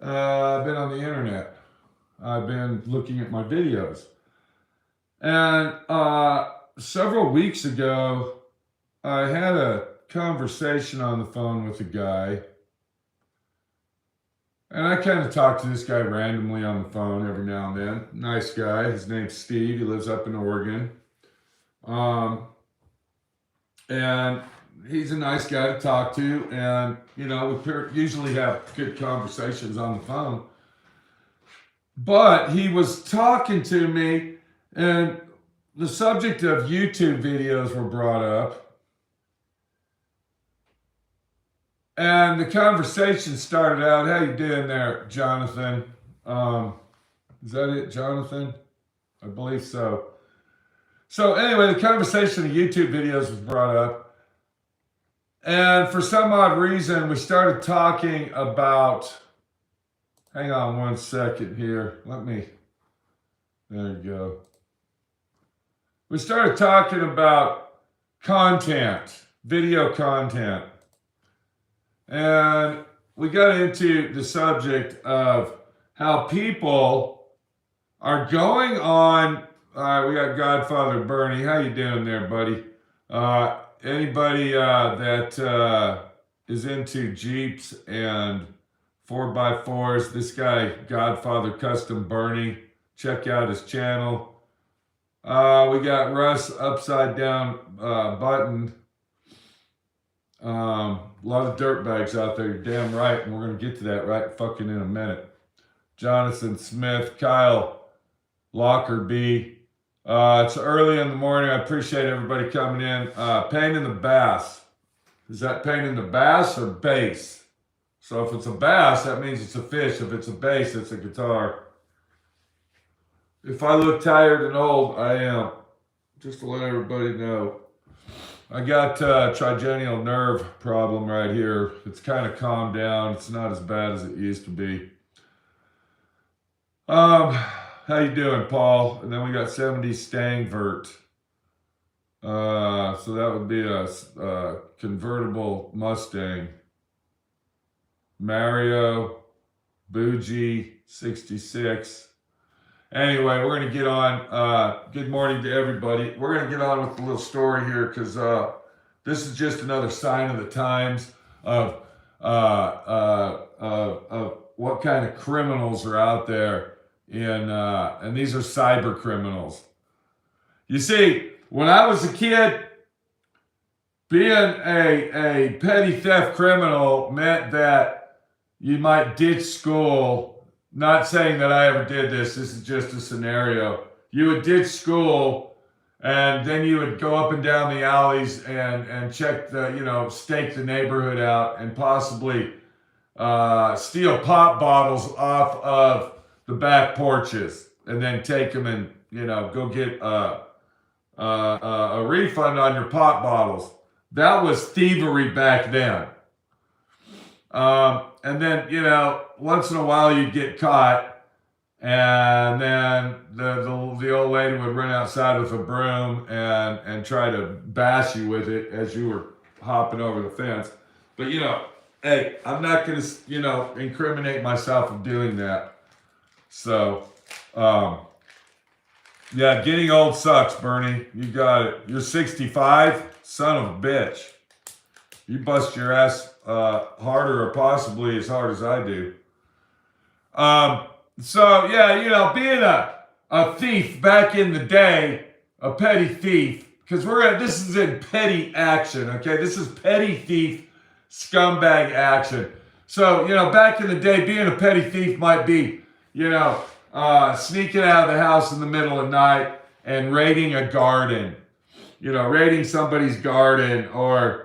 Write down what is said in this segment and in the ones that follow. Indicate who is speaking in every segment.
Speaker 1: I've been on the internet. I've been looking at my videos. And several weeks ago, I had a conversation on the phone with a guy. And I kind of talk to this guy randomly on the phone every now and then. Nice guy. His name's Steve. He lives up in Oregon. Um, and he's a nice guy to talk to. And, we usually have good conversations on the phone. But he was talking to me, and the subject of YouTube videos were brought up. And the conversation started out, how you doing there, Jonathan? Is that it, Jonathan? I believe so. So anyway, the conversation of YouTube videos was brought up. And for some odd reason, we started talking about, hang on one second here. There you go. We started talking about content, video content. And we got into the subject of how people are going on. We got Godfather Bernie. How you doing there, buddy? Anybody that is into Jeeps and 4x4s, this guy, Godfather Custom Bernie, check out his channel. We got Russ upside down buttoned. A lot of dirtbags out there, you're damn right, and we're going to get to that right fucking in a minute. Jonathan Smith, Kyle Lockerbie. It's early in the morning. I appreciate everybody coming in. Pain in the bass. Is that pain in the bass or bass? So if it's a bass, that means it's a fish. If it's a bass, it's a guitar. If I look tired and old, I am. Just to let everybody know. I got trigeminal nerve problem right here. It's kind of calmed down. It's not as bad as it used to be. How you doing, Paul? And then we got 70 Stangvert. So that would be a convertible Mustang. Mario, Bougie, 66. Anyway, we're going to get on. Good morning to everybody. We're going to get on with a little story here because this is just another sign of the times of what kind of criminals are out there. And these are cyber criminals. You see, when I was a kid, being a petty theft criminal meant that you might ditch school. Not saying that I ever did this. This is just a scenario. You would ditch school, and then you would go up and down the alleys and check stake the neighborhood out, and possibly steal pop bottles off of the back porches, and then take them and go get a refund on your pop bottles. That was thievery back then. And then, once in a while you'd get caught, and then the old lady would run outside with a broom and try to bash you with it as you were hopping over the fence. But, hey, I'm not going to, incriminate myself of doing that. So, yeah, getting old sucks, Bernie. You got it. You're 65? Son of a bitch. You bust your ass harder or possibly as hard as I do. So, yeah, being a thief back in the day, a petty thief, because this is in petty action, okay? This is petty thief, scumbag action. So, back in the day, being a petty thief might be, sneaking out of the house in the middle of the night and raiding a garden. Raiding somebody's garden, or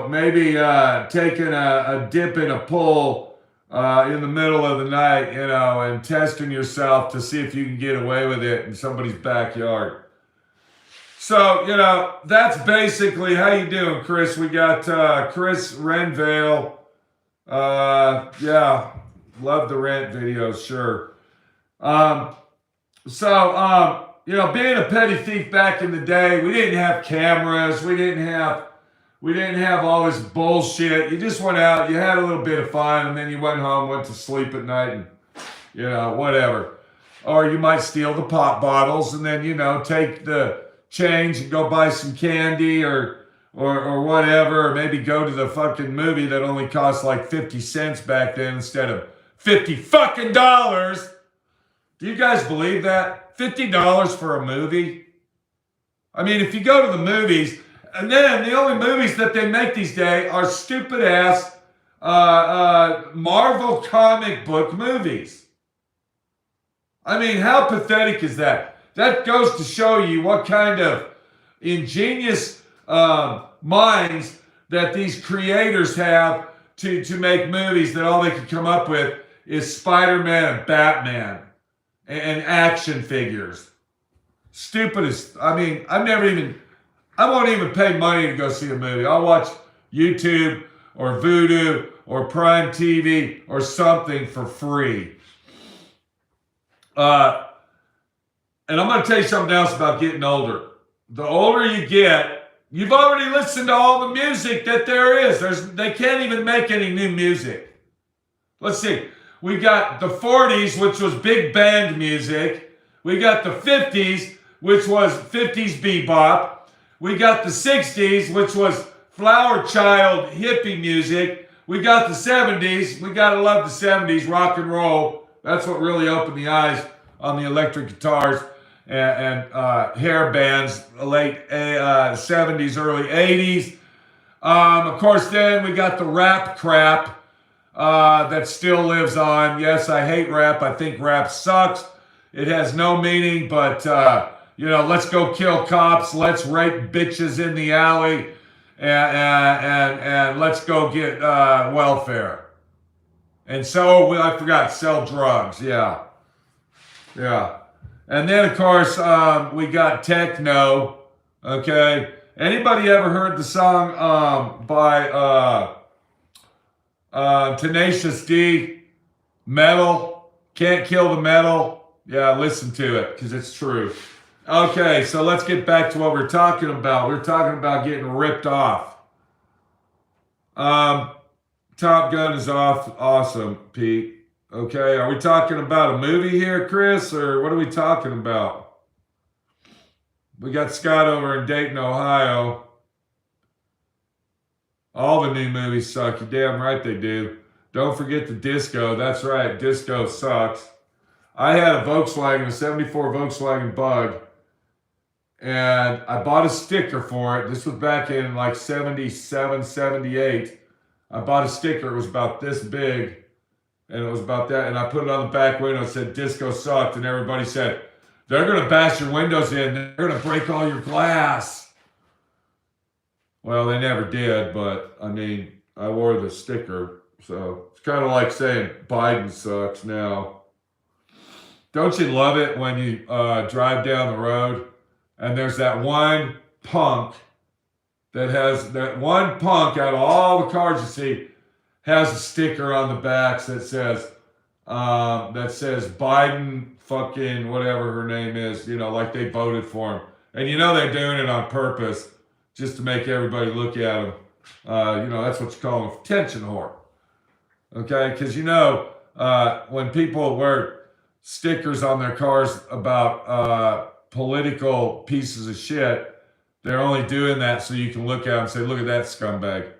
Speaker 1: maybe taking a dip in a pool in the middle of the night, and testing yourself to see if you can get away with it in somebody's backyard. So, that's basically, how you doing, Chris? We got Chris Renvale. Yeah, love the rent videos, sure. Being a petty thief back in the day, we didn't have cameras, we didn't have We didn't have all this bullshit. You just went out, you had a little bit of fun, and then you went home, went to sleep at night, and, you know, whatever. Or you might steal the pop bottles and then, you know, take the change and go buy some candy or whatever, or maybe go to the fucking movie that only cost like 50 cents back then instead of 50 fucking dollars. Do you guys believe that? $50 for a movie? I mean, if you go to the movies, and then the only movies that they make these days are stupid ass Marvel comic book movies. I mean, how pathetic is that? That goes to show you what kind of ingenious minds that these creators have to make movies that all they can come up with is Spider-Man and Batman and action figures. Stupidest. I mean, I won't even pay money to go see a movie. I'll watch YouTube or Vudu or Prime TV or something for free. And I'm going to tell you something else about getting older. The older you get, you've already listened to all the music that there is. They can't even make any new music. Let's see. We got the 40s, which was big band music. We got the 50s, which was 50s bebop. We got the 60s, which was flower child hippie music. We got the 70s. We got to love the 70s, rock and roll. That's what really opened the eyes on the electric guitars and hair bands, late 70s, early 80s. Of course, then we got the rap crap that still lives on. Yes, I hate rap. I think rap sucks. It has no meaning, but, you know, let's go kill cops. Let's rape bitches in the alley. And let's go get welfare. And so, I forgot, sell drugs. Yeah. And then, of course, we got techno. Okay. Anybody ever heard the song by Tenacious D? Metal? Can't kill the metal? Yeah, listen to it, because it's true. Okay, so let's get back to what we're talking about. We're talking about getting ripped off. Top Gun is awesome, Pete. Okay, are we talking about a movie here, Chris, or what are we talking about? We got Scott over in Dayton, Ohio. All the new movies suck. You're damn right they do. Don't forget the disco. That's right, disco sucks. I had a Volkswagen, a 74 Volkswagen Bug, and I bought a sticker for it. This was back in like 77, 78. I bought a sticker. It was about this big, and it was about that. And I put it on the back window. It said, disco sucked. And everybody said, they're going to bash your windows in. They're going to break all your glass. Well, they never did, but, I mean, I wore the sticker. So it's kind of like saying Biden sucks now. Don't you love it when you drive down the road and there's that one punk that has, that one punk out of all the cars you see has a sticker on the back that says Biden fucking whatever her name is, you know, like they voted for him. And you know they're doing it on purpose just to make everybody look at him. You know, that's what you call an attention whore. Okay, because you know, when people wear stickers on their cars about political pieces of shit, they're only doing that so you can look at them and say, look at that scumbag.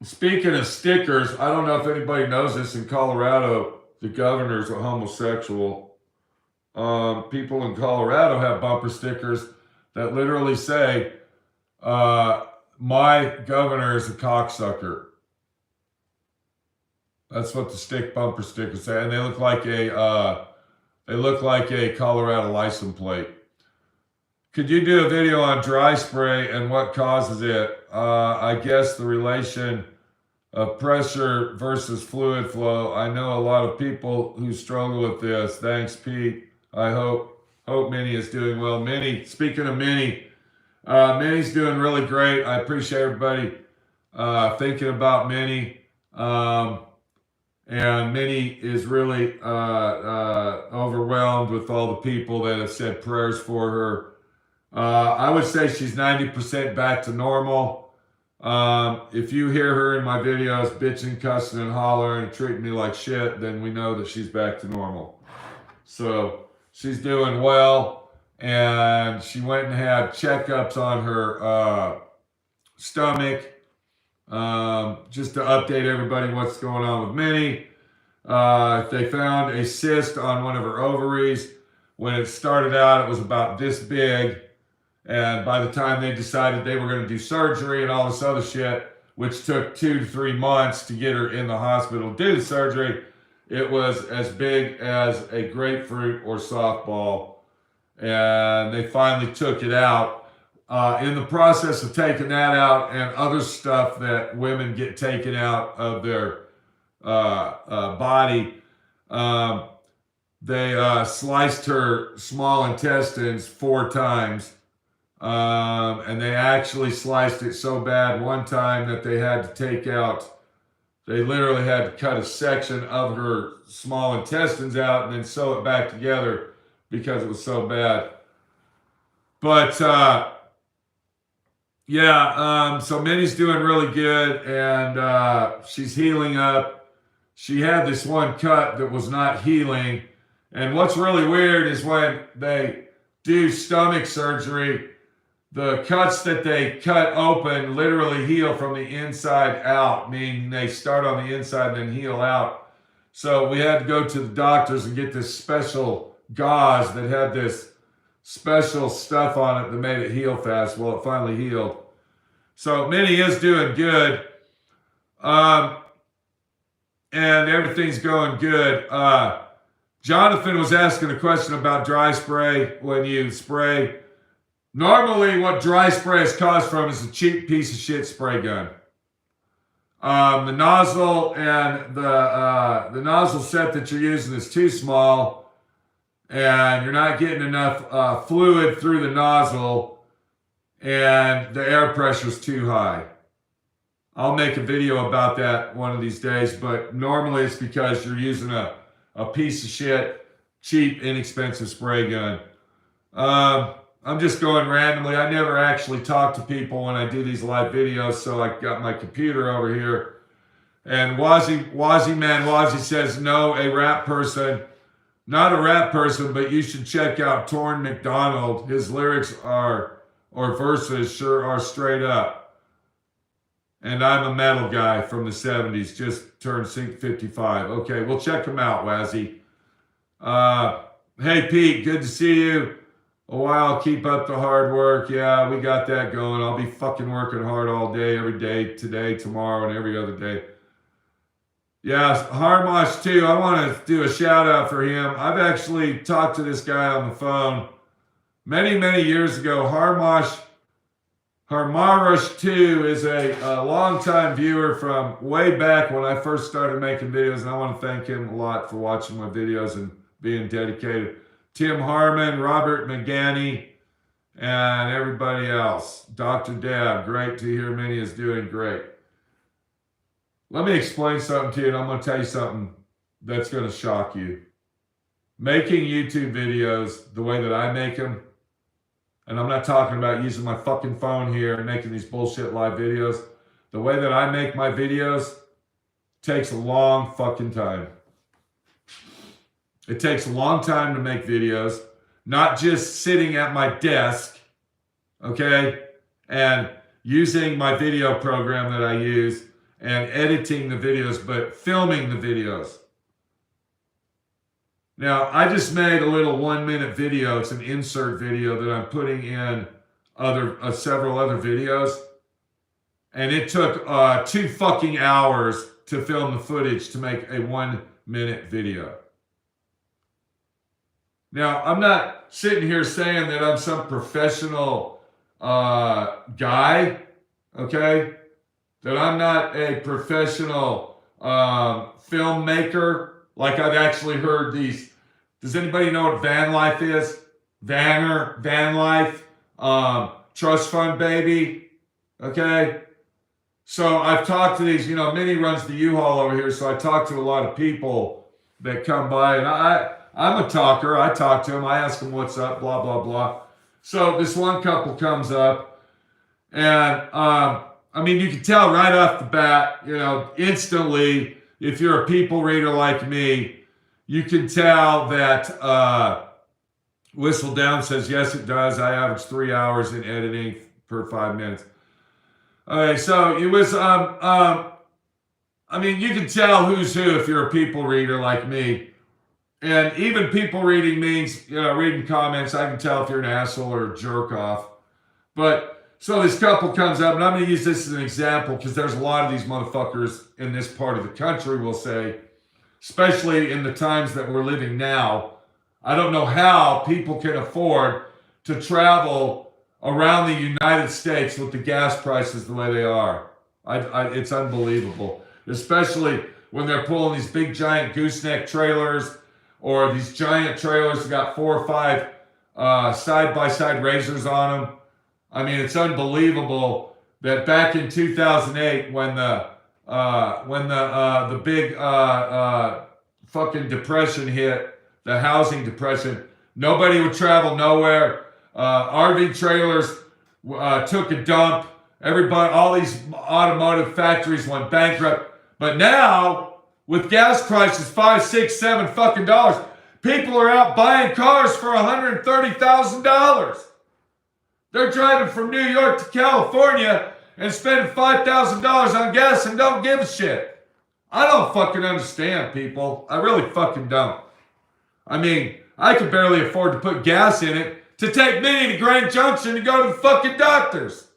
Speaker 1: Speaking of stickers, I don't know if anybody knows this, in Colorado, the governor's a homosexual. People in Colorado have bumper stickers that literally say, my governor is a cocksucker. That's what the bumper stickers say, and they look like a Colorado license plate. Could you do a video on dry spray and what causes it? I guess the relation of pressure versus fluid flow. I know a lot of people who struggle with this. Thanks, Pete. I hope Minnie is doing well. Minnie, speaking of Minnie, Minnie's doing really great. I appreciate everybody thinking about Minnie. And Minnie is really overwhelmed with all the people that have said prayers for her. I would say she's 90% back to normal. If you hear her in my videos bitching, cussing, and hollering and treating me like shit, then we know that she's back to normal. So she's doing well, and she went and had checkups on her stomach, just to update everybody what's going on with Minnie. They found a cyst on one of her ovaries. When it started out, it was about this big. And by the time they decided they were going to do surgery and all this other shit, which took 2 to 3 months to get her in the hospital to do the surgery, it was as big as a grapefruit or softball. And they finally took it out. In the process of taking that out and other stuff that women get taken out of their body, they sliced her small intestines 4 times. And they actually sliced it so bad one time that they had to take out, they literally had to cut a section of her small intestines out and then sew it back together because it was so bad. But so Minnie's doing really good, and she's healing up. She had this one cut that was not healing. And what's really weird is when they do stomach surgery, the cuts that they cut open literally heal from the inside out, meaning they start on the inside and then heal out. So we had to go to the doctors and get this special gauze that had this special stuff on it that made it heal fast. Well, it finally healed. So Minnie is doing good. And everything's going good. Jonathan was asking a question about dry spray when you spray. Normally, what dry spray is caused from is a cheap piece of shit spray gun. The nozzle and the nozzle set that you're using is too small, and you're not getting enough fluid through the nozzle, and the air pressure is too high. I'll make a video about that one of these days, but normally it's because you're using a piece of shit, cheap, inexpensive spray gun. I'm just going randomly. I never actually talk to people when I do these live videos, so I got my computer over here. And Wazzy says, no, a rap person. Not a rap person, but you should check out Torn McDonald. His lyrics or verses sure are straight up. And I'm a metal guy from the 70s, just turned 55. Okay, we'll check him out, Wazzy. Hey, Pete, good to see you. A while, keep up the hard work. Yeah, we got that going. I'll be fucking working hard all day, every day, today, tomorrow, and every other day. Yeah, Harmosh too. I want to do a shout out for him. I've actually talked to this guy on the phone many, many years ago. Harmarush too is a longtime viewer from way back when I first started making videos, and I want to thank him a lot for watching my videos and being dedicated. Tim Harmon, Robert McGanny, and everybody else. Dr. Dab, great to hear Minnie is doing great. Let me explain something to you, and I'm going to tell you something that's going to shock you. Making YouTube videos the way that I make them, and I'm not talking about using my fucking phone here and making these bullshit live videos. The way that I make my videos takes a long fucking time. It takes a long time to make videos, not just sitting at my desk, okay, and using my video program that I use and editing the videos, but filming the videos. Now, I just made a little 1-minute video. It's an insert video that I'm putting in several other videos, and it took 2 fucking hours to film the footage to make a 1-minute video. Now, I'm not sitting here saying that I'm some professional guy, okay? That I'm not a professional filmmaker. Like I've actually heard these. Does anybody know what van life is? Van life, trust fund baby, okay? So I've talked to these, Minnie runs the U-Haul over here, so I talk to a lot of people that come by, and I'm a talker. I talk to them. I ask them what's up, blah, blah, blah. So this one couple comes up, and I mean, you can tell right off the bat, you know, instantly, if you're a people reader like me, you can tell that Whistle Down says, yes, it does. I average 3 hours in editing per 5 minutes. Okay, so it was, I mean, you can tell who's who if you're a people reader like me. And even people reading means, you know, reading comments, I can tell if you're an asshole or a jerk off. But, so this couple comes up, and I'm going to use this as an example because there's a lot of these motherfuckers in this part of the country, we'll say, especially in the times that we're living now. I don't know how people can afford to travel around the United States with the gas prices the way they are. It's unbelievable, especially when they're pulling these big giant gooseneck trailers or these giant trailers that got 4 or 5 side-by-side razors on them. I mean, it's unbelievable that back in 2008, when the big fucking depression hit, the housing depression, nobody would travel nowhere. RV trailers took a dump. Everybody, all these automotive factories went bankrupt. But now, with gas prices $5, $6, $7 fucking dollars, people are out buying cars for $130,000. They're driving from New York to California and spending $5,000 on gas and don't give a shit. I don't fucking understand, people. I really fucking don't. I mean, I can barely afford to put gas in it to take Minnie to Grand Junction to go to the fucking doctors.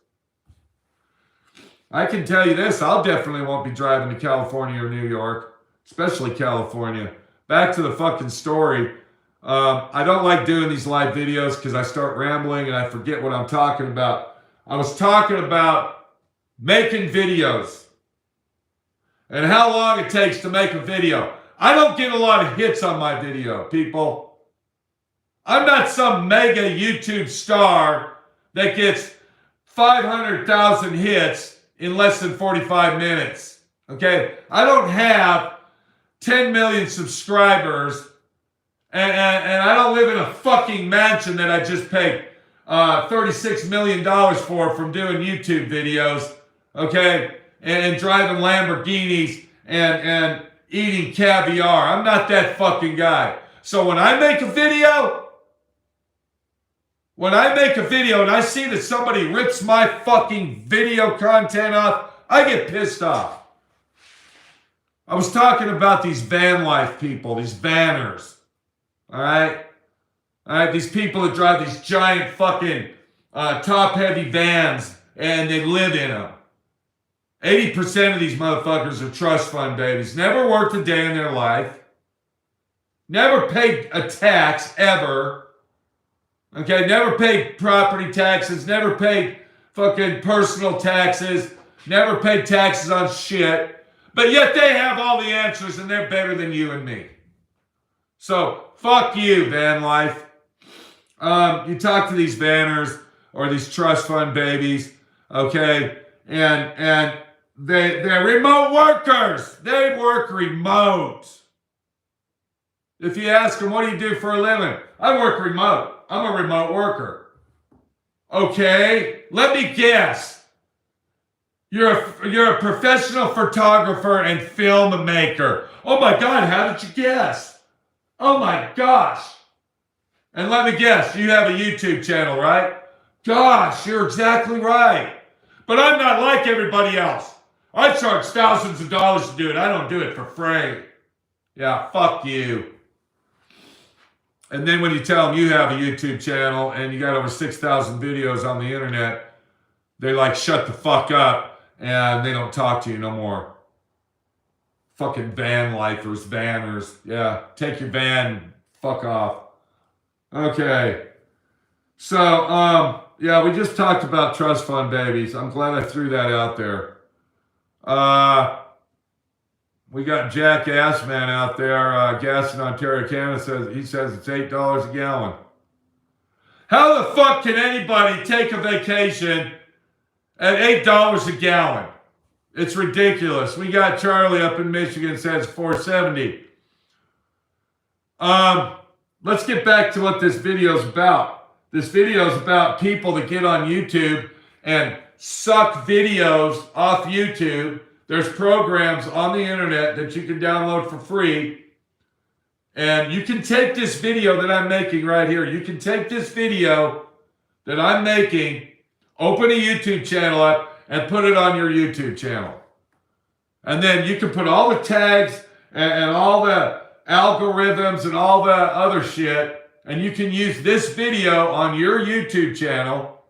Speaker 1: I can tell you this, I'll definitely won't be driving to California or New York, especially California. Back to the fucking story. I don't like doing these live videos because I start rambling and I forget what I'm talking about. I was talking about making videos and how long it takes to make a video. I don't get a lot of hits on my video, people. I'm not some mega YouTube star that gets 500,000 hits in less than 45 minutes. Okay? I don't have 10 million subscribers and I don't live in a fucking mansion that I just paid $36 million for from doing YouTube videos. Okay? And driving Lamborghinis and eating caviar. I'm not that fucking guy. So when I make a video and I see that somebody rips my fucking video content off, I get pissed off. I was talking about these van life people, these vanners. All right? These people that drive these giant fucking top-heavy vans and they live in them. 80% of these motherfuckers are trust fund babies. Never worked a day in their life. Never paid a tax, ever. Okay, never paid property taxes. Never paid fucking personal taxes. Never paid taxes on shit. But yet they have all the answers and they're better than you and me. So, fuck you, van life. You talk to these vanners or these trust fund babies, okay? And they're remote workers. They work remote. If you ask them, what do you do for a living? I work remote. I'm a remote worker. Okay, let me guess. You're a professional photographer and filmmaker. Oh my God, how did you guess? Oh my gosh. And let me guess, you have a YouTube channel, right? Gosh, you're exactly right. But I'm not like everybody else. I charge thousands of dollars to do it. I don't do it for free. Yeah, fuck you. And then when you tell them you have a YouTube channel and you got over 6,000 videos on the internet, they like shut the fuck up and they don't talk to you no more. Fucking van lifers, vanners. Yeah, take your van, fuck off. Okay. So, yeah, we just talked about trust fund babies. I'm glad I threw that out there. We got Jack Assman out there. Gas in Ontario, Canada says it's $8 a gallon. How the fuck can anybody take a vacation at $8 a gallon? It's ridiculous. We got Charlie up in Michigan says $4.70. Let's get back to what this video is about. This video is about people that get on YouTube and suck videos off YouTube. There's programs on the internet that you can download for free. And you can take this video that I'm making right here. You can take this video that I'm making, open a YouTube channel up, and put it on your YouTube channel. And then you can put all the tags and all the algorithms and all the other shit, and you can use this video on your YouTube channel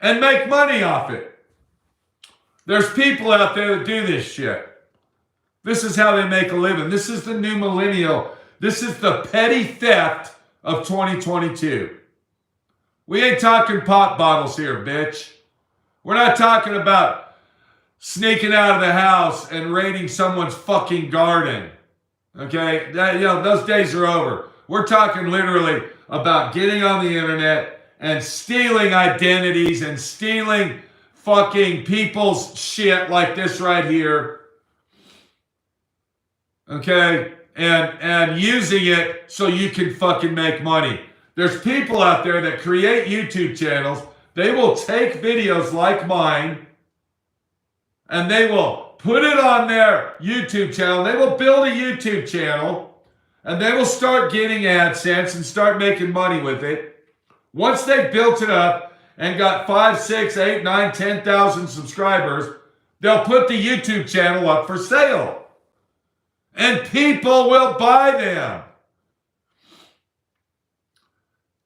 Speaker 1: and make money off it. There's people out there that do this shit. This is how they make a living. This is the new millennial. This is the petty theft of 2022. We ain't talking pop bottles here, bitch. We're not talking about sneaking out of the house and raiding someone's fucking garden. Okay? Those days are over. We're talking literally about getting on the internet and stealing identities and stealing fucking people's shit like this right here. Okay? And using it so you can fucking make money. There's people out there that create YouTube channels. They will take videos like mine and they will put it on their YouTube channel. They will build a YouTube channel and they will start getting AdSense and start making money with it. Once they built it up and got 5, 6, 8, 9, 10,000 subscribers, they'll put the YouTube channel up for sale. And people will buy them.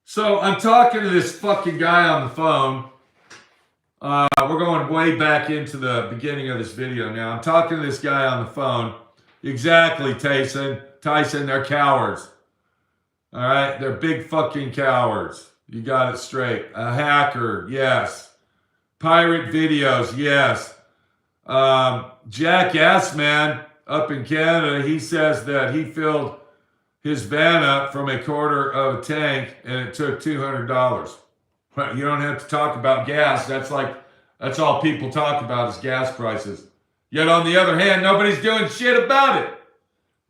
Speaker 1: So I'm talking to this fucking guy on the phone. We're going way back into the beginning of this video now. I'm talking to this guy on the phone. Exactly, Tyson. They're cowards. All right? They're big fucking cowards. You got it straight. A hacker, yes. Pirate videos, yes. Jackass Man up in Canada, he says that he filled his van up from a quarter of a tank and it took $200. But you don't have to talk about gas. That's all people talk about is gas prices. Yet on the other hand, nobody's doing shit about it.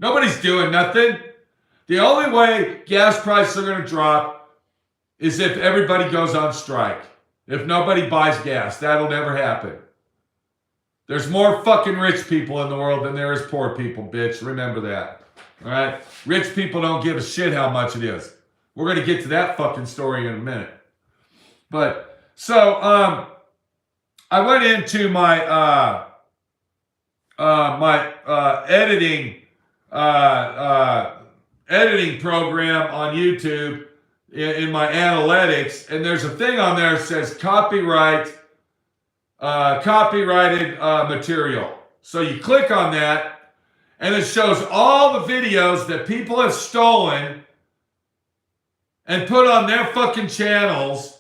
Speaker 1: Nobody's doing nothing. The only way gas prices are going to drop is if everybody goes on strike. If nobody buys gas, that'll never happen. There's more fucking rich people in the world than there is poor people, bitch. Remember that. All right? Rich people don't give a shit how much it is. We're going to get to that fucking story in a minute. But, so, I went into my, editing program on YouTube in my analytics, and there's a thing on there that says copyrighted material. So you click on that, and it shows all the videos that people have stolen and put on their fucking channels.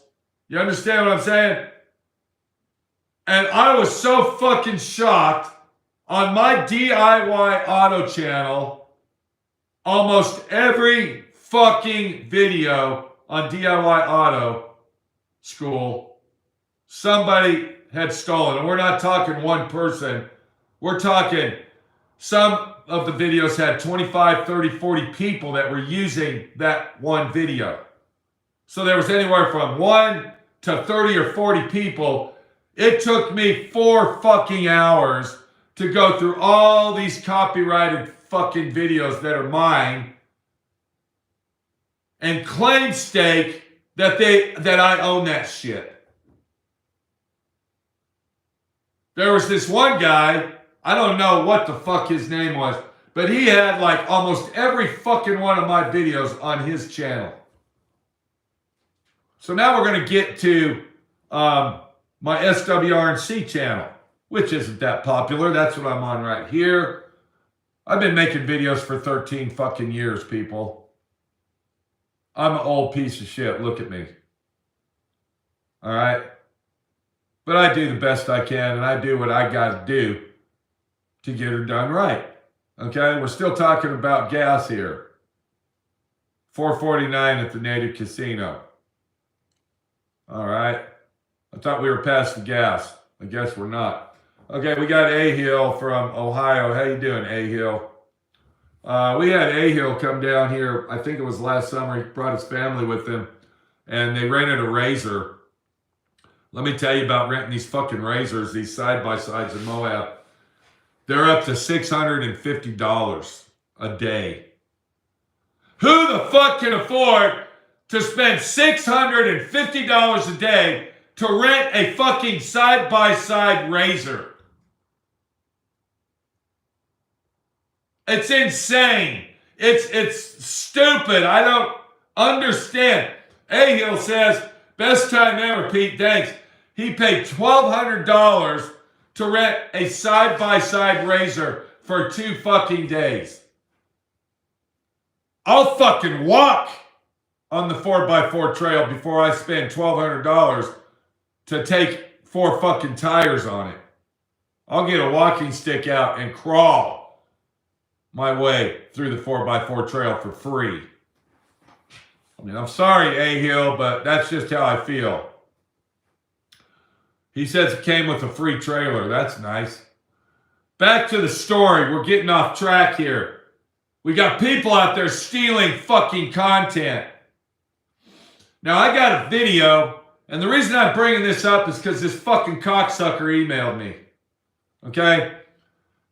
Speaker 1: You understand what I'm saying? And I was so fucking shocked. On my DIY auto channel, almost every fucking video on DIY auto school, somebody had stolen. And we're not talking one person. We're talking some of the videos had 25, 30, 40 people that were using that one video. So there was anywhere from 1 to 30 or 40 people. It took me 4 fucking hours to go through all these copyrighted fucking videos that are mine and claim stake that I own that shit. There was this one guy, I don't know what the fuck his name was, but he had like almost every fucking one of my videos on his channel. So now we're going to get to my SWRNC channel, which isn't that popular. That's what I'm on right here. I've been making videos for 13 fucking years, people. I'm an old piece of shit. Look at me. All right? But I do the best I can, and I do what I got to do to get her done right. Okay? We're still talking about gas here. $4.49 at the Native Casino. All right? I thought we were past the gas. I guess we're not. Okay, we got A-Hill from Ohio. How you doing, A-Hill? We had A-Hill come down here, I think it was last summer. He brought his family with him. and they rented a Razor. Let me tell you about renting these fucking Razors, these side-by-sides in Moab. They're up to $650 a day. Who the fuck can afford to spend $650 a day to rent a fucking side-by-side Razor? It's insane. It's stupid. I don't understand. A-Hill says, best time ever, Pete, thanks. He paid $1,200 to rent a side-by-side Razor for 2 fucking days. I'll fucking walk on the 4x4 trail before I spend $1,200 to take 4 fucking tires on it. I'll get a walking stick out and crawl my way through the 4x4 trail for free. I mean, I'm sorry, A-Hill, but that's just how I feel. He says it came with a free trailer. That's nice. Back to the story. We're getting off track here. We got people out there stealing fucking content. Now, I got a video, and the reason I'm bringing this up is because this fucking cocksucker emailed me. Okay?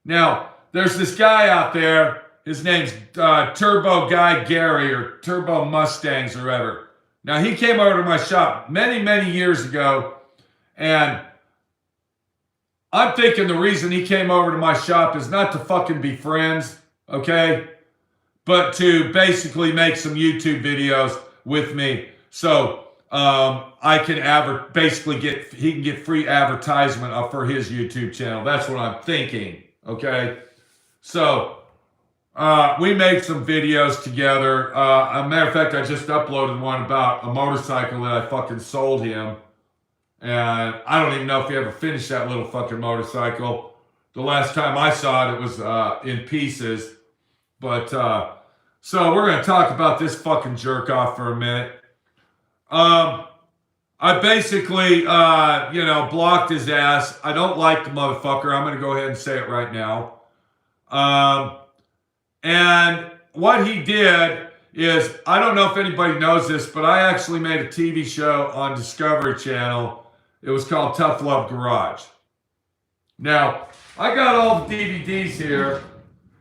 Speaker 1: Now, there's this guy out there. His name's Turbo Guy Gary, or Turbo Mustangs, or whatever. Now, he came over to my shop many, many years ago, and I'm thinking the reason he came over to my shop is not to fucking be friends, okay? But to basically make some YouTube videos with me. So I can basically he can get free advertisement for his YouTube channel. That's what I'm thinking, okay? So we made some videos together. A matter of fact, I just uploaded one about a motorcycle that I fucking sold him. And I don't even know if he ever finished that little fucking motorcycle. The last time I saw it, it was in pieces. But, so we're going to talk about this fucking jerk off for a minute. I basically, blocked his ass. I don't like the motherfucker. I'm going to go ahead and say it right now. And what he did is, I don't know if anybody knows this, but I actually made a TV show on Discovery Channel. It was called Tough Love Garage. Now, I got all the DVDs here,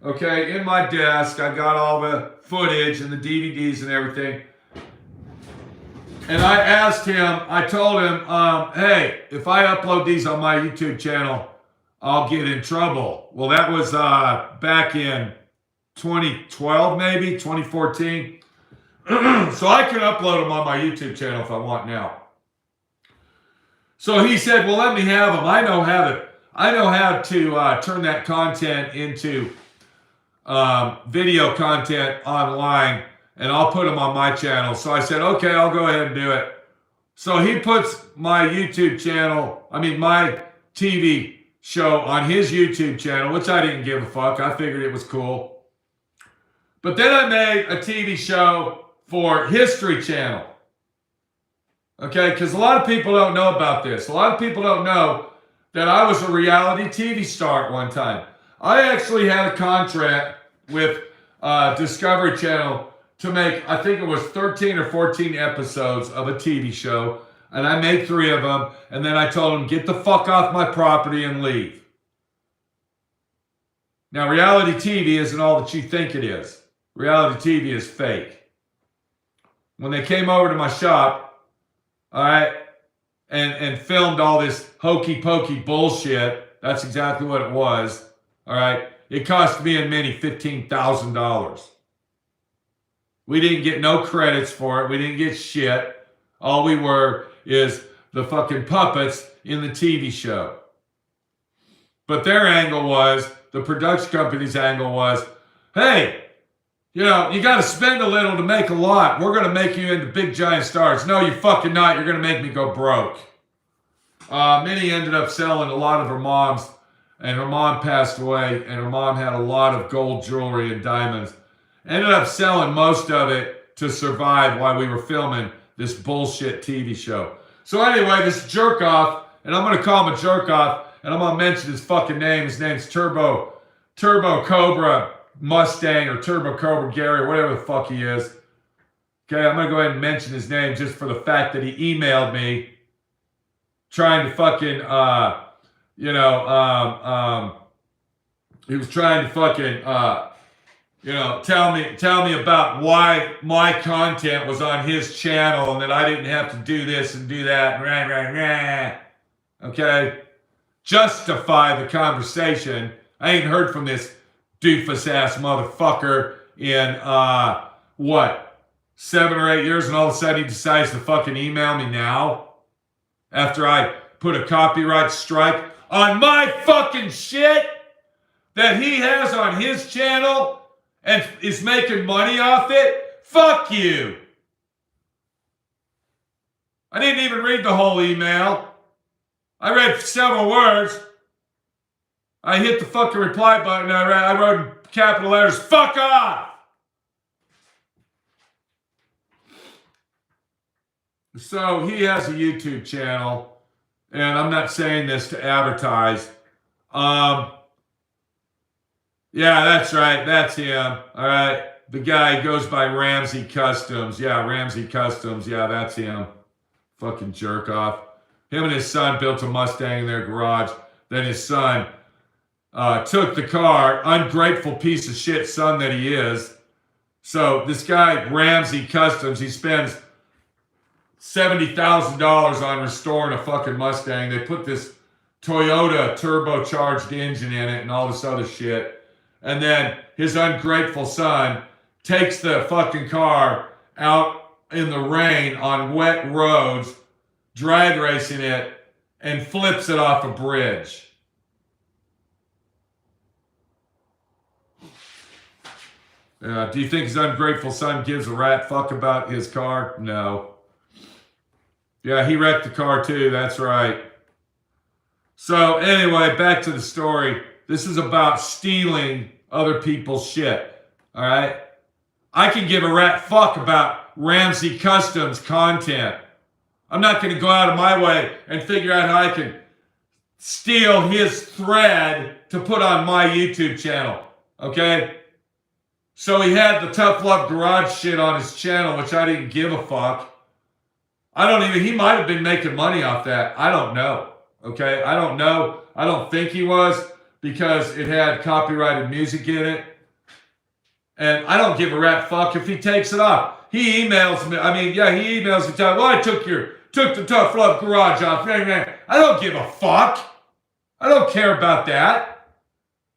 Speaker 1: okay, in my desk. I got all the footage and the DVDs and everything. And I asked him, I told him, hey, if I upload these on my YouTube channel, I'll get in trouble. Well, that was back in 2012, maybe, 2014. So I can upload them on my YouTube channel if I want now. So he said, well, let me have them. I know how to turn that content into video content online, and I'll put them on my channel. So I said, okay, I'll go ahead and do it. So he puts my YouTube channel, my TV show on his YouTube channel, which I didn't give a fuck. I figured it was cool. But then I made a TV show for History Channel. Okay, because a lot of people don't know about this. A lot of people don't know that I was a reality TV star at one time. I actually had a contract with Discovery Channel to make, I think it was 13 or 14 episodes of a TV show. And I made 3 of them. And then I told them, get the fuck off my property and leave. Now, reality TV isn't all that you think it is. Reality TV is fake. When they came over to my shop, all right, and filmed all this hokey pokey bullshit, that's exactly what it was, all right, it cost me and Minnie $15,000. We didn't get no credits for it. We didn't get shit. All we were is the fucking puppets in the TV show. But their angle was, the production company's angle was, hey, you got to spend a little to make a lot. We're going to make you into big giant stars. No, you're fucking not. You're going to make me go broke. Minnie ended up selling a lot of her mom's, and her mom passed away, and her mom had a lot of gold jewelry and diamonds. Ended up selling most of it to survive while we were filming this bullshit TV show. So anyway, this jerk off, and I'm going to call him a jerk off, and I'm going to mention his fucking name. His name's Turbo Cobra Mustang, or Turbo Cobra Gary, or whatever the fuck he is. Okay, I'm going to go ahead and mention his name just for the fact that he emailed me trying to fucking, he was trying to fucking, tell me about why my content was on his channel and that I didn't have to do this and do that. Okay? Justify the conversation. I ain't heard from this doofus ass motherfucker in, 7 or 8 years, and all of a sudden he decides to fucking email me now after I put a copyright strike on my fucking shit that he has on his channel and is making money off it? Fuck you. I didn't even read the whole email. I read several words. I hit the fucking reply button. I wrote in capital letters, fuck off. So he has a YouTube channel, and I'm not saying this to advertise. Yeah, that's right. That's him. All right. The guy goes by Ramsey Customs. Yeah, Ramsey Customs. Yeah, that's him. Fucking jerk off. Him and his son built a Mustang in their garage. Then his son took the car. Ungrateful piece of shit son that he is. So this guy, Ramsey Customs, he spends $70,000 on restoring a fucking Mustang. They put this Toyota turbocharged engine in it and all this other shit. And then his ungrateful son takes the fucking car out in the rain on wet roads, drag racing it, and flips it off a bridge. Do you think his ungrateful son gives a rat fuck about his car? No. Yeah, he wrecked the car too, that's right. So anyway, back to the story. This is about stealing other people's shit, all right? I can give a rat fuck about Ramsey Customs content. I'm not going to go out of my way and figure out how I can steal his thread to put on my YouTube channel, okay? So he had the Tough Love Garage shit on his channel, which I didn't give a fuck. He might have been making money off that. I don't know. Okay? I don't know. I don't think he was because it had copyrighted music in it. And I don't give a rat fuck if he takes it off. He emails me. He emails me telling, well, I took the Tough Love Garage off. I don't give a fuck. I don't care about that.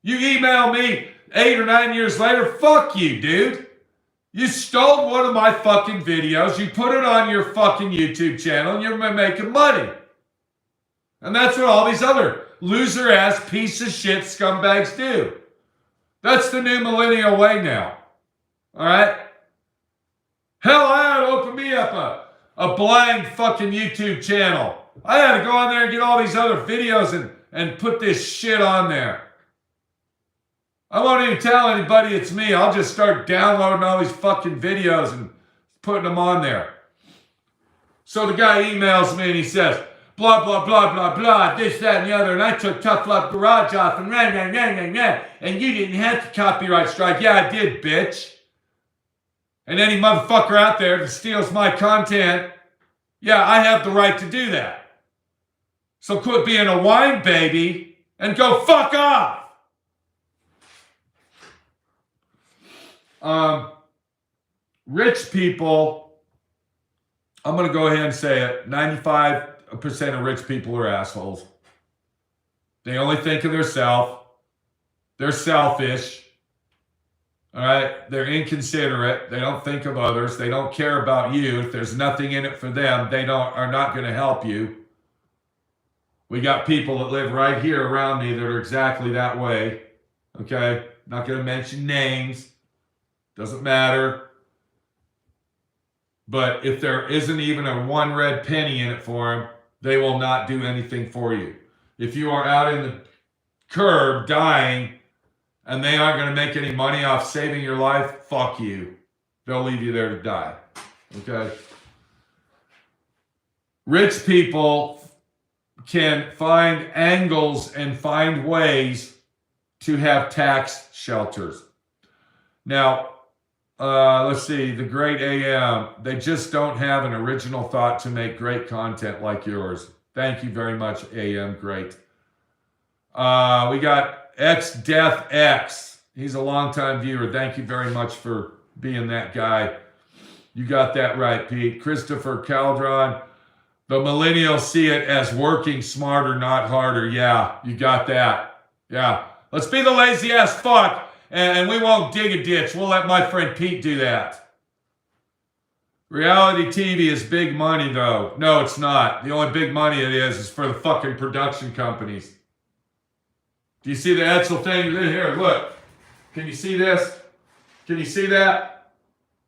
Speaker 1: You email me 8 or 9 years later, fuck you, dude. You stole one of my fucking videos, you put it on your fucking YouTube channel, and you're making money. And that's what all these other loser-ass piece of shit scumbags do. That's the new millennial way now. All right? Hell, I had to open me up a blind fucking YouTube channel. I had to go on there and get all these other videos and put this shit on there. I won't even tell anybody it's me. I'll just start downloading all these fucking videos and putting them on there. So the guy emails me and he says, blah, blah, blah, blah, blah, this, that, and the other, and I took Tough Love Garage off and and you didn't have to copyright strike. Yeah, I did, bitch. And any motherfucker out there that steals my content, yeah, I have the right to do that. So quit being a whine baby and go fuck off. Rich people, I'm going to go ahead and say it, 95% of rich people are assholes. They only think of themselves. They're selfish. All right? They're inconsiderate. They don't think of others. They don't care about you. If there's nothing in it for them, they are not going to help you. We got people that live right here around me that are exactly that way. Okay? Not going to mention names. Doesn't matter. But if there isn't even a one red penny in it for them, they will not do anything for you. If you are out in the curb dying and they aren't going to make any money off saving your life, fuck you. They'll leave you there to die. Okay? Rich people can find angles and find ways to have tax shelters. Now, let's see, the great AM. They just don't have an original thought to make great content like yours. Thank you very much, AM. Great. We got X Death X. He's a longtime viewer. Thank you very much for being that guy. You got that right, Pete. Christopher Caldron. The millennials see it as working smarter, not harder. Yeah, you got that. Yeah. Let's be the lazy ass fuck, and we won't dig a ditch. We'll let my friend Pete do that. Reality TV is big money, though. No, it's not. The only big money it is for the fucking production companies. Do you see the Edsel thing? Here, look. Can you see this? Can you see that?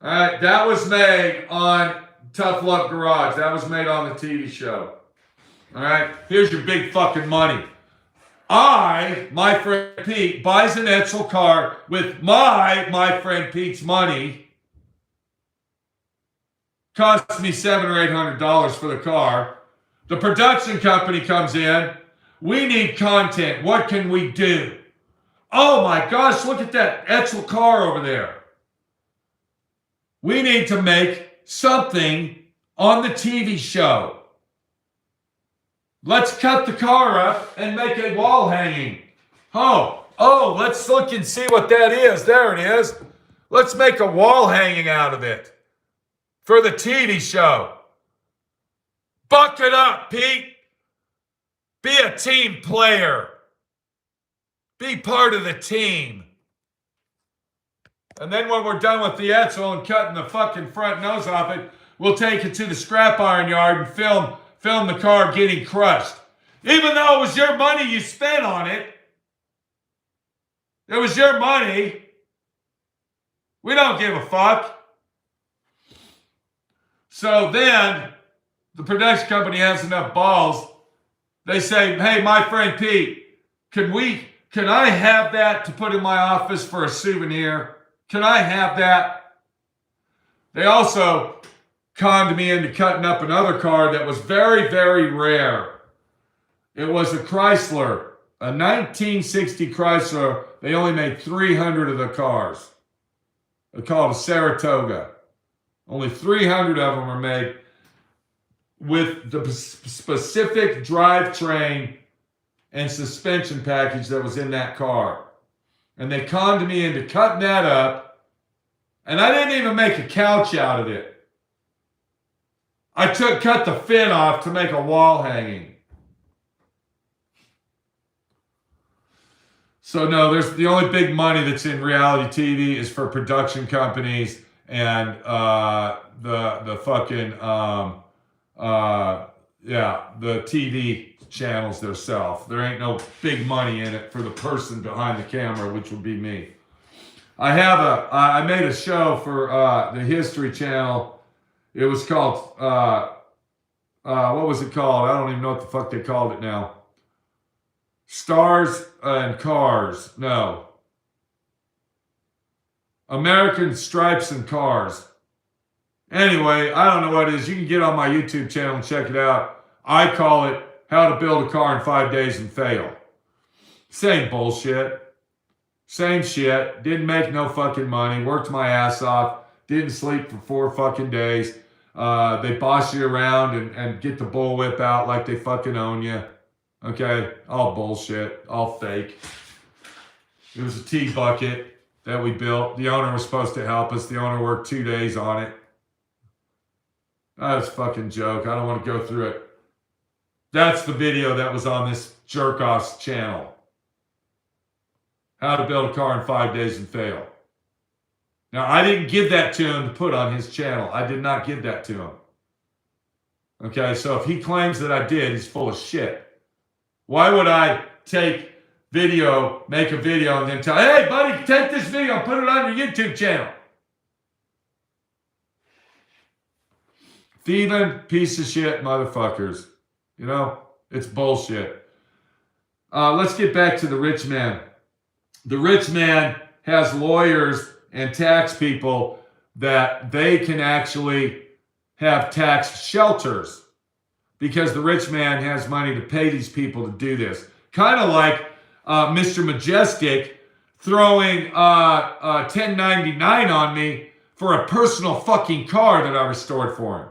Speaker 1: All right, that was made on Tough Love Garage. That was made on the TV show. All right, here's your big fucking money. My friend Pete, buys an Edsel car with my friend Pete's money. Costs me $700 or $800 for the car. The production company comes in. We need content. What can we do? Oh my gosh, look at that Edsel car over there. We need to make something on the TV show. Let's cut the car up and make a wall hanging. Oh, let's look and see what that is. There it is. Let's make a wall hanging out of it for the TV show. Buck it up, Pete. Be a team player. Be part of the team. And then when we're done with the Edsel and cutting the fucking front nose off it, we'll take it to the scrap iron yard and film the car getting crushed. Even though it was your money you spent on it. It was your money. We don't give a fuck. So then, the production company has enough balls. They say, hey, my friend Pete, can I have that to put in my office for a souvenir? Can I have that? They also conned me into cutting up another car that was very, very rare. It was a Chrysler, a 1960 Chrysler. They only made 300 of the cars. They're called a Saratoga. Only 300 of them are made with the specific drivetrain and suspension package that was in that car. And they conned me into cutting that up. And I didn't even make a couch out of it. I cut the fin off to make a wall hanging. So no, there's the only big money that's in reality TV is for production companies and the fucking the TV channels themselves. There ain't no big money in it for the person behind the camera, which would be me. I made a show for the History Channel. It was called what was it called? I don't even know what the fuck they called it now. Stars and Cars. No. American Stripes and Cars. Anyway, I don't know what it is. You can get on my YouTube channel and check it out. I call it How to Build a Car in 5 Days and Fail. Same bullshit. Same shit. Didn't make no fucking money. Worked my ass off. Didn't sleep for 4 fucking days. They boss you around and get the bullwhip out like they fucking own you. Okay? All bullshit. All fake. It was a tea bucket that we built. The owner was supposed to help us. The owner worked 2 days on it. That's a fucking joke. I don't want to go through it. That's the video that was on this jerk-off's channel. How to Build a Car in 5 Days and Fail. Now, I didn't give that to him to put on his channel. I did not give that to him. Okay, so if he claims that I did, he's full of shit. Why would I take video, make a video, and then tell, hey, buddy, take this video and put it on your YouTube channel? Thieving piece of shit motherfuckers. You know, it's bullshit. Let's get back to the rich man. The rich man has lawyers and tax people that they can actually have tax shelters because the rich man has money to pay these people to do this. Kind of like Mr. Majestic throwing 1099 on me for a personal fucking car that I restored for him.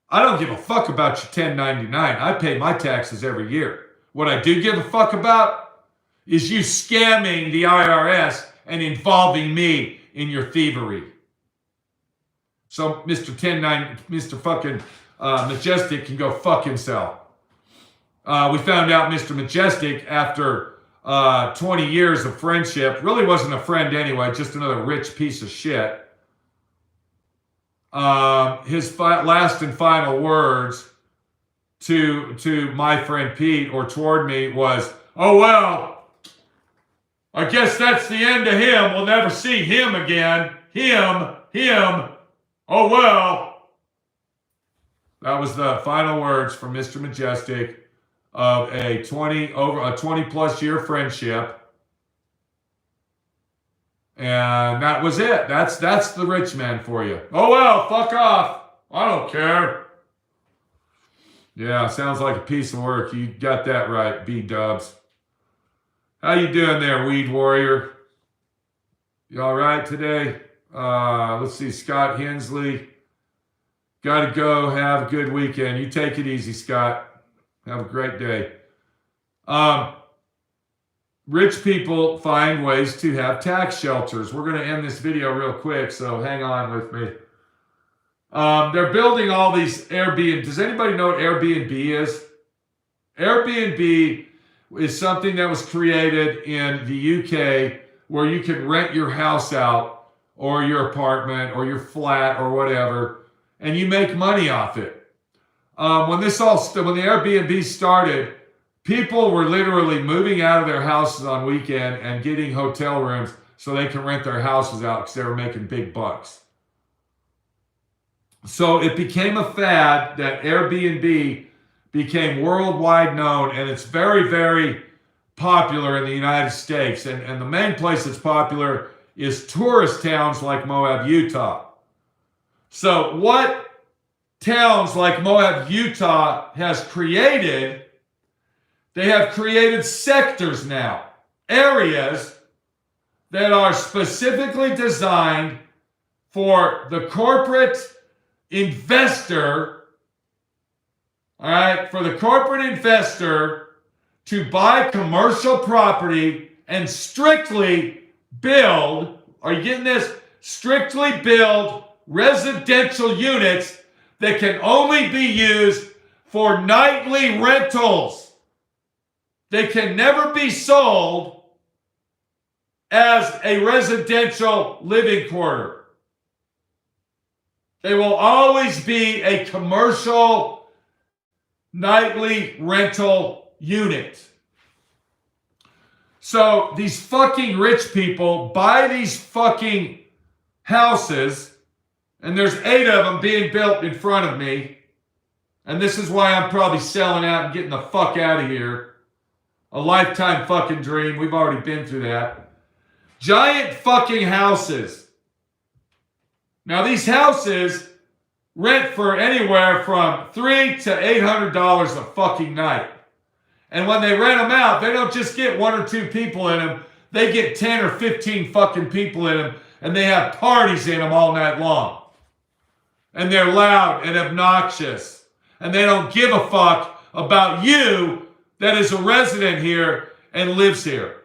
Speaker 1: I don't give a fuck about your 1099. I pay my taxes every year. What I do give a fuck about is you scamming the IRS and involving me in your thievery. So Mr. fucking Majestic can go fuck himself. We found out Mr. Majestic, after 20 years of friendship, really wasn't a friend anyway, just another rich piece of shit. His last and final words to my friend Pete, or toward me, was, "Oh well, I guess that's the end of him. We'll never see him again. Him. Oh well." That was the final words from Mr. Majestic of a 20 plus year friendship. And that was it. That's the rich man for you. Oh well, fuck off. I don't care. Yeah, sounds like a piece of work. You got that right, B-dubs. How you doing there, Weed Warrior? You all right today? Let's see, Scott Hensley. Gotta go. Have a good weekend. You take it easy, Scott. Have a great day. Rich people find ways to have tax shelters. We're going to end this video real quick, so hang on with me. They're building all these Airbnb. Does anybody know what Airbnb is? Airbnb is something that was created in the UK where you can rent your house out, or your apartment, or your flat, or whatever, and you make money off it. When the Airbnb started, people were literally moving out of their houses on weekend and getting hotel rooms so they can rent their houses out because they were making big bucks. So it became a fad that Airbnb became worldwide known, and it's very, very popular in the United States. And the main place that's popular is tourist towns like Moab, Utah. So what towns like Moab, Utah has created, they have created sectors now, areas that are specifically designed for the corporate investor, all right, for the corporate investor to buy commercial property and strictly build, are you getting this? Strictly build residential units that can only be used for nightly rentals. They can never be sold as a residential living quarter. They will always be a commercial nightly rental unit. So these fucking rich people buy these fucking houses, and there's 8 of them being built in front of me. And this is why I'm probably selling out and getting the fuck out of here. A lifetime fucking dream. We've already been through that. Giant fucking houses. Now these houses rent for anywhere from $300 to $800 a fucking night. And when they rent them out, they don't just get 1 or 2 people in them. They get 10 or 15 fucking people in them, and they have parties in them all night long. And they're loud and obnoxious. And they don't give a fuck about you that is a resident here and lives here.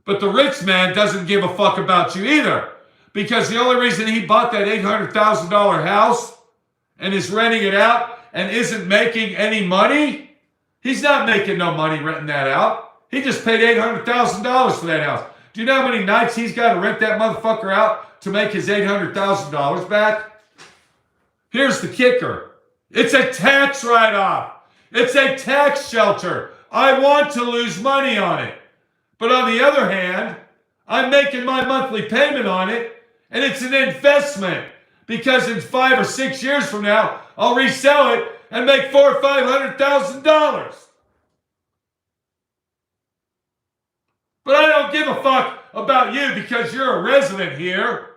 Speaker 1: But the rich man doesn't give a fuck about you either. Because the only reason he bought that $800,000 house and is renting it out and isn't making any money, he's not making no money renting that out. He just paid $800,000 for that house. Do you know how many nights he's got to rent that motherfucker out to make his $800,000 back? Here's the kicker. It's a tax write-off. It's a tax shelter. I want to lose money on it. But on the other hand, I'm making my monthly payment on it, and it's an investment. Because in 5 or 6 years from now, I'll resell it and make $400,000 or $500,000. But I don't give a fuck about you because you're a resident here.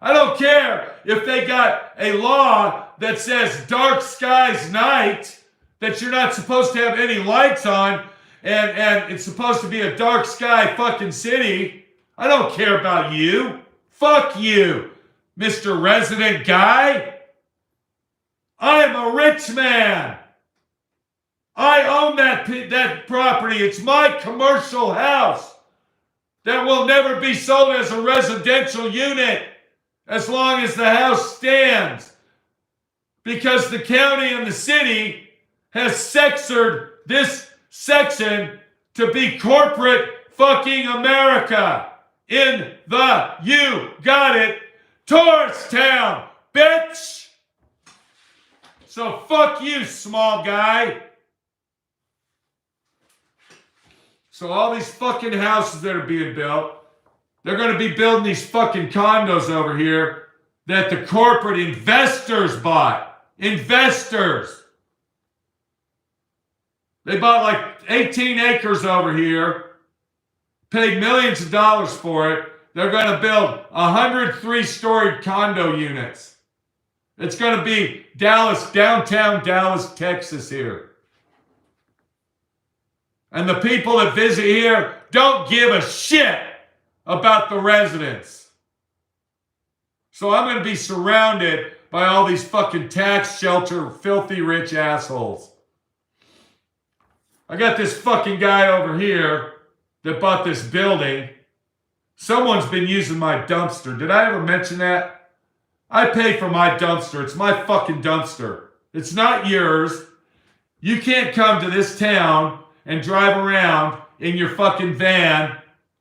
Speaker 1: I don't care if they got a law that says dark skies night, that you're not supposed to have any lights on, and it's supposed to be a dark sky fucking city. I don't care about you. Fuck you, Mr. Resident Guy. I am a rich man. I own that property. It's my commercial house that will never be sold as a residential unit as long as the house stands. Because the county and the city has censored this section to be corporate fucking America in the, you got it, tourist town, bitch. So fuck you, small guy. So all these fucking houses that are being built, they're going to be building these fucking condos over here that the corporate investors bought. Investors. They bought like 18 acres over here, paid millions of dollars for it. They're going to build 103-story condo units. It's going to be Dallas, downtown Dallas, Texas here. And the people that visit here don't give a shit about the residents. So I'm going to be surrounded by all these fucking tax shelter, filthy rich assholes. I got this fucking guy over here that bought this building. Someone's been using my dumpster. Did I ever mention that? I pay for my dumpster. It's my fucking dumpster. It's not yours. You can't come to this town and drive around in your fucking van,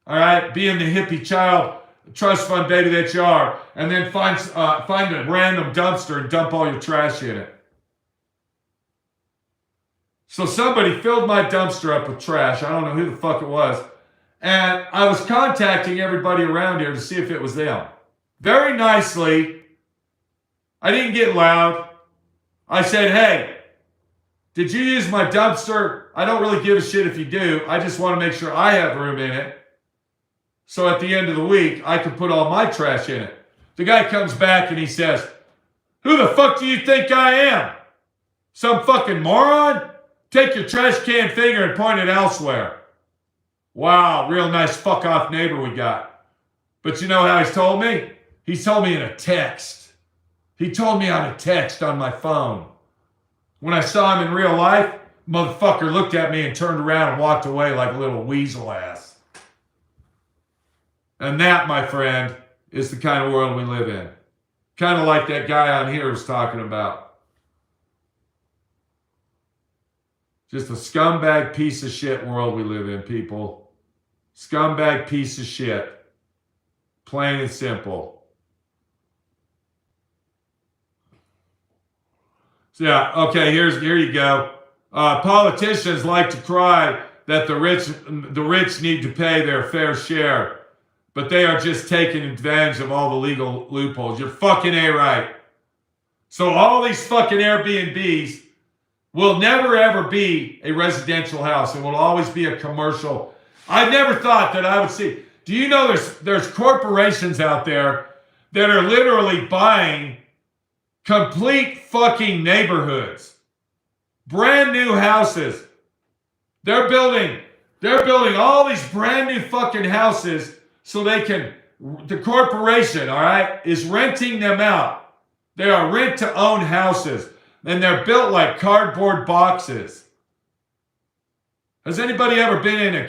Speaker 1: all right, being the hippie child trust fund baby that you are, and then find a random dumpster and dump all your trash in it. So somebody filled my dumpster up with trash. I don't know who the fuck it was. And I was contacting everybody around here to see if it was them. Very nicely. I didn't get loud. I said, hey, did you use my dumpster? I don't really give a shit if you do. I just want to make sure I have room in it. So at the end of the week, I can put all my trash in it. The guy comes back and he says, who the fuck do you think I am? Some fucking moron? Take your trash can finger and point it elsewhere. Wow, real nice fuck off neighbor we got. But you know how he's told me? He's told me in a text. He told me on a text on my phone. When I saw him in real life, motherfucker looked at me and turned around and walked away like a little weasel ass. And that, my friend, is the kind of world we live in. Kind of like that guy on here was talking about. Just a scumbag piece of shit world we live in, people. Scumbag piece of shit. Plain and simple. So yeah, okay, here you go. Politicians like to cry that the rich need to pay their fair share, but they are just taking advantage of all the legal loopholes. You're fucking A-right. So all these fucking Airbnbs will never ever be a residential house. It will always be a commercial. I never thought that I would see. Do you know there's corporations out there that are literally buying complete fucking neighborhoods, brand new houses. They're building all these brand new fucking houses so they can, the corporation, all right, is renting them out. They are rent-to-own houses, and they're built like cardboard boxes. Has anybody ever been in an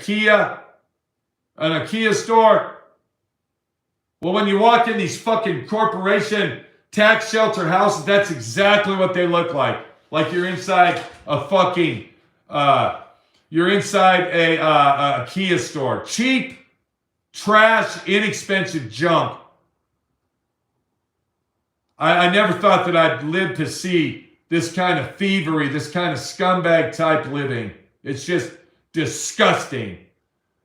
Speaker 1: IKEA store? Well, when you walk in these fucking corporation tax shelter houses, that's exactly what they look like. Like you're inside a fucking, you're inside a IKEA store. Cheap, trash, inexpensive junk. I never thought that I'd live to see this kind of thievery, this kind of scumbag type living. It's just disgusting.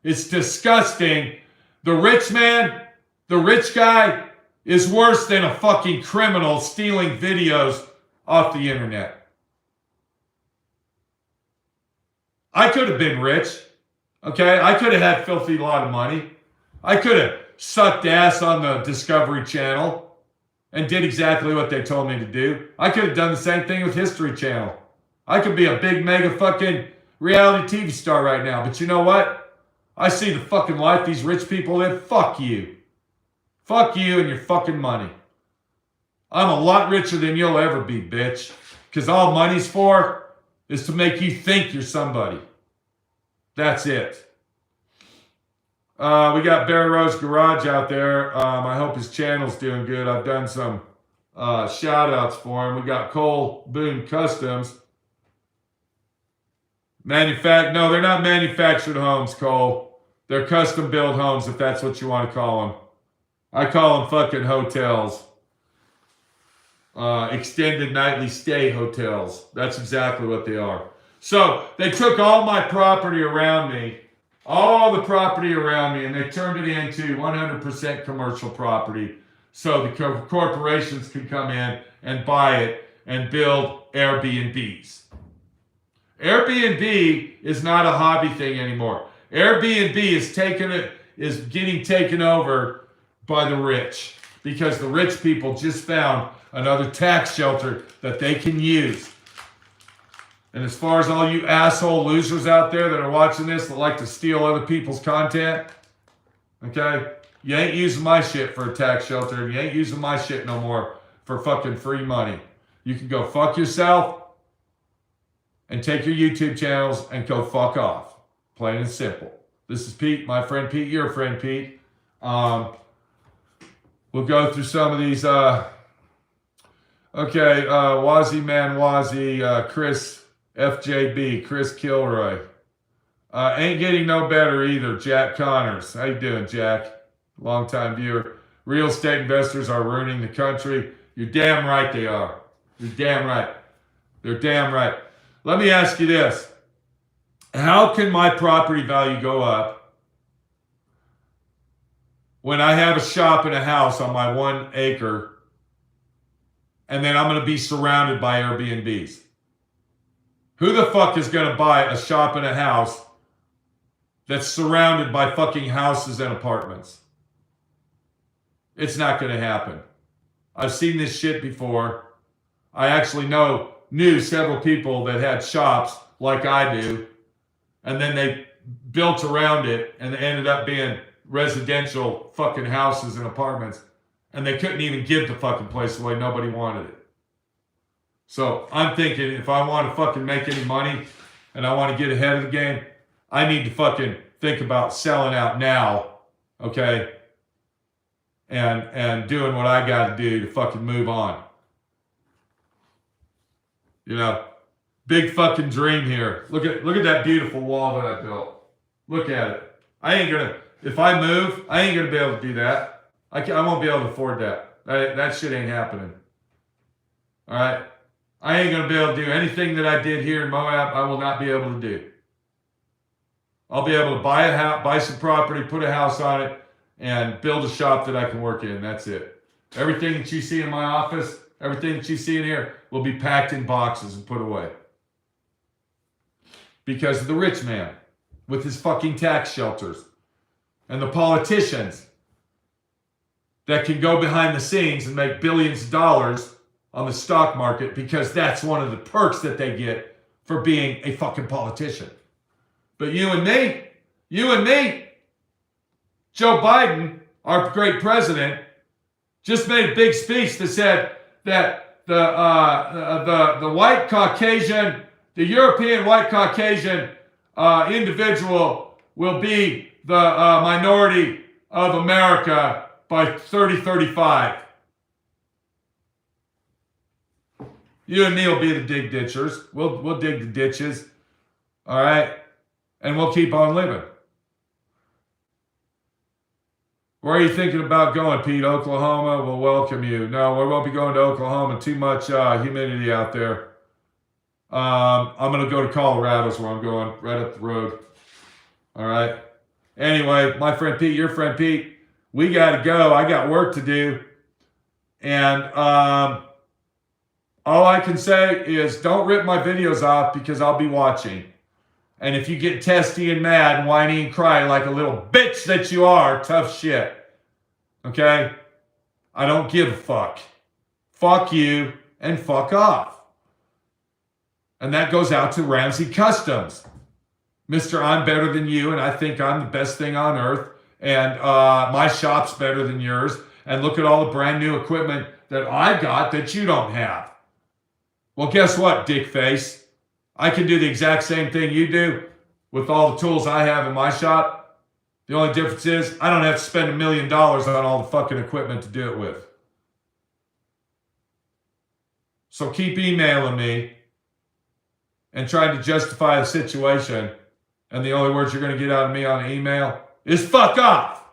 Speaker 1: It's disgusting. The rich man, the rich guy, is worse than a fucking criminal stealing videos off the internet. I could have been rich. Okay? I could have had filthy lot of money. I could have sucked ass on the Discovery Channel and did exactly what they told me to do. I could have done the same thing with History Channel. I could be a big mega fucking reality TV star right now. But you know what? I see the fucking life these rich people live. Fuck you. Fuck you and your fucking money. I'm a lot richer than you'll ever be, bitch. Because all money's for is to make you think you're somebody. That's it. We got Barry Rose Garage out there. I hope his channel's doing good. I've done some shout outs for him. We got Cole Boone Customs. No, they're not manufactured homes, Cole. They're custom built homes, if that's what you want to call them. I call them fucking hotels. Extended nightly stay hotels. That's exactly what they are. So they took all my property around me, all the property around me, and they turned it into 100% commercial property so the corporations can come in and buy it and build Airbnbs. Airbnb is not a hobby thing anymore. Airbnb is getting taken over by the rich because the rich people just found another tax shelter that they can use. And as far as all you asshole losers out there that are watching this that like to steal other people's content, okay, you ain't using my shit for a tax shelter, and you ain't using my shit no more for fucking free money. You can go fuck yourself and take your YouTube channels and go fuck off. Plain and simple. This is Pete, my friend Pete, your friend Pete. We'll go through some of these. Wazzy Man Wazzy, Chris FJB, Chris Kilroy. Ain't getting no better either, Jack Connors. How you doing, Jack? Long-time viewer. Real estate investors are ruining the country. You're damn right they are. You're damn right. They're damn right. Let me ask you this. How can my property value go up when I have a shop and a house on my 1 acre and then I'm going to be surrounded by Airbnbs? Who the fuck is going to buy a shop and a house that's surrounded by fucking houses and apartments? It's not going to happen. I've seen this shit before. I actually knew several people that had shops like I do, and then they built around it and it ended up being residential fucking houses and apartments, and they couldn't even give the fucking place away. Nobody wanted it. So I'm thinking, if I want to fucking make any money and I want to get ahead of the game, I need to fucking think about selling out now, okay? And doing what I got to do to fucking move on. You know, big fucking dream here. Look at that beautiful wall that I built. Look at it. If I move, I ain't gonna be able to do that. I won't be able to afford that. That shit ain't happening. All right? I ain't gonna be able to do anything that I did here in Moab. I will not be able to do. I'll be able to buy a house, buy some property, put a house on it, and build a shop that I can work in. That's it. Everything that you see in my office, everything that you see in here will be packed in boxes and put away. Because of the rich man with his fucking tax shelters and the politicians that can go behind the scenes and make billions of dollars on the stock market because that's one of the perks that they get for being a fucking politician. But you and me, Joe Biden, our great president, just made a big speech that said that the white Caucasian, the European white Caucasian individual will be the minority of America by 2035. You and me will be the dig ditchers. We'll dig the ditches, all right, and we'll keep on living. Where are you thinking about going, Pete? Oklahoma will welcome you. No, we won't be going to Oklahoma. Too much humidity out there. I'm going to go to Colorado is where I'm going, right up the road. All right. Anyway, my friend Pete, your friend Pete, we got to go. I got work to do. And all I can say is don't rip my videos off because I'll be watching. And if you get testy and mad and whiny and cry like a little bitch that you are, tough shit. Okay? I don't give a fuck. Fuck you and fuck off. And that goes out to Ramsey Customs. Mr. I'm better than you, and I think I'm the best thing on earth, and my shop's better than yours, and look at all the brand new equipment that I got that you don't have. Well, guess what, dick face? I can do the exact same thing you do with all the tools I have in my shop. The only difference is I don't have to spend $1 million on all the fucking equipment to do it with. So keep emailing me and trying to justify the situation. And the only words you're going to get out of me on an email is fuck off.